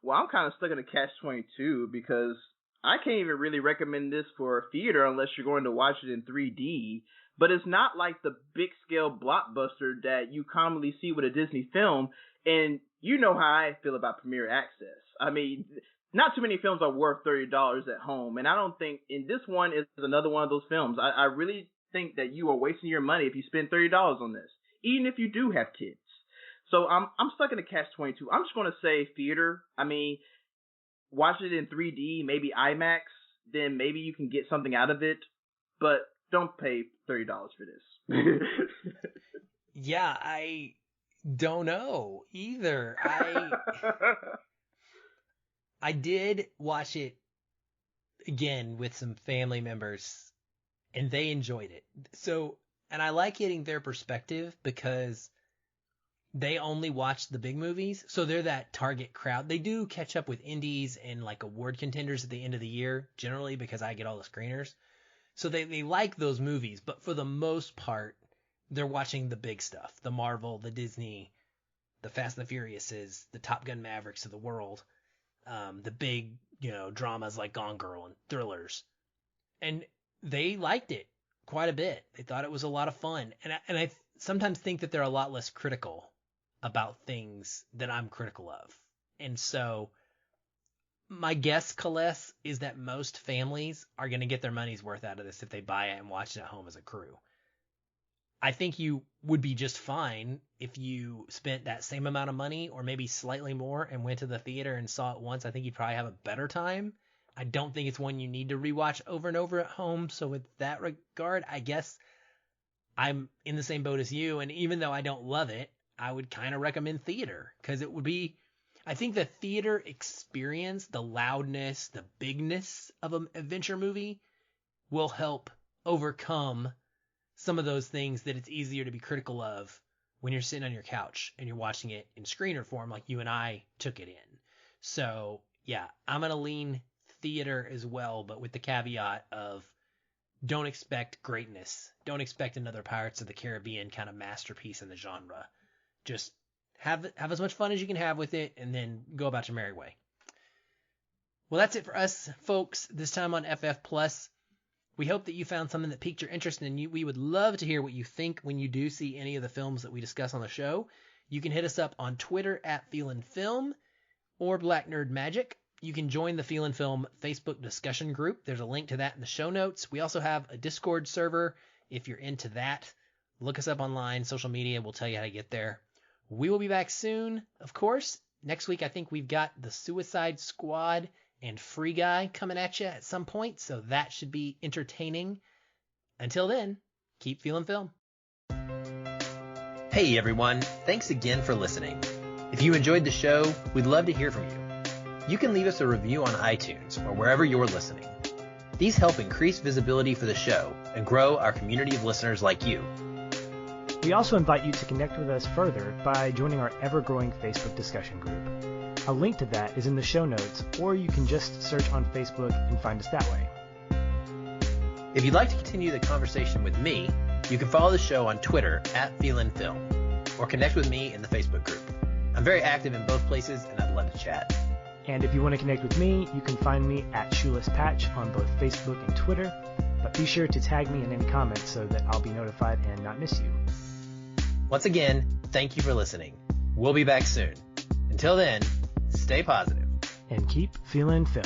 Well, I'm kind of stuck in a catch-22 because I can't even really recommend this for a theater unless you're going to watch it in 3D. But it's not like the big-scale blockbuster that you commonly see with a Disney film. And you know how I feel about Premiere Access. I mean, not too many films are worth $30 at home. And I don't think, and this one is another one of those films. I really think that you are wasting your money if you spend $30 on this, even if you do have kids. So I'm stuck in a catch-22. I'm just going to say theater. I mean, watch it in 3D, maybe IMAX, then maybe you can get something out of it. But don't pay $30 for this. Yeah, I don't know either. I did watch it again with some family members, and they enjoyed it. So, and I like getting their perspective because they only watch the big movies. So they're that target crowd. They do catch up with indies and like award contenders at the end of the year, generally because I get all the screeners. So they like those movies, but for the most part, they're watching the big stuff, the Marvel, the Disney, the Fast and the Furiouses, the Top Gun Mavericks of the world, the big, dramas like Gone Girl and thrillers. And they liked it quite a bit. They thought it was a lot of fun. And I sometimes think that they're a lot less critical about things that I'm critical of. And so my guess, Kales, is that most families are going to get their money's worth out of this if they buy it and watch it at home as a crew. I think you would be just fine if you spent that same amount of money or maybe slightly more and went to the theater and saw it once. I think you'd probably have a better time. I don't think it's one you need to rewatch over and over at home. So with that regard, I guess I'm in the same boat as you. And even though I don't love it, I would kind of recommend theater because it would be, I think the theater experience, the loudness, the bigness of an adventure movie will help overcome some of those things that it's easier to be critical of when you're sitting on your couch and you're watching it in screener form like you and I took it in. So yeah, I'm going to lean theater as well, but with the caveat of don't expect greatness. Don't expect another Pirates of the Caribbean kind of masterpiece in the genre. Just have as much fun as you can have with it and then go about your merry way. Well, that's it for us, folks, this time on FF Plus. We hope that you found something that piqued your interest, and we would love to hear what you think when you do see any of the films that we discuss on the show. You can hit us up on Twitter at FeelinFilm or Black Nerd Magic. You can join the Feelin' Film Facebook discussion group. There's a link to that in the show notes. We also have a Discord server if you're into that. Look us up online, social media. We'll tell you how to get there. We will be back soon, of course. Next week, I think we've got the Suicide Squad and Free Guy coming at you at some point, so that should be entertaining. Until then, keep feeling film. Hey everyone, thanks again for listening. If you enjoyed the show, we'd love to hear from you. You can leave us a review on iTunes or wherever you're listening. These help increase visibility for the show and grow our community of listeners like you. We also invite you to connect with us further by joining our ever-growing Facebook discussion group. A link to that is in the show notes, or you can just search on Facebook and find us that way. If you'd like to continue the conversation with me, you can follow the show on Twitter at FeelinFilm, or connect with me in the Facebook group. I'm very active in both places, and I'd love to chat. And if you want to connect with me, you can find me at Shoeless Patch on both Facebook and Twitter, but be sure to tag me in any comments so that I'll be notified and not miss you. Once again, thank you for listening. We'll be back soon. Until then, stay positive. And keep feeling film.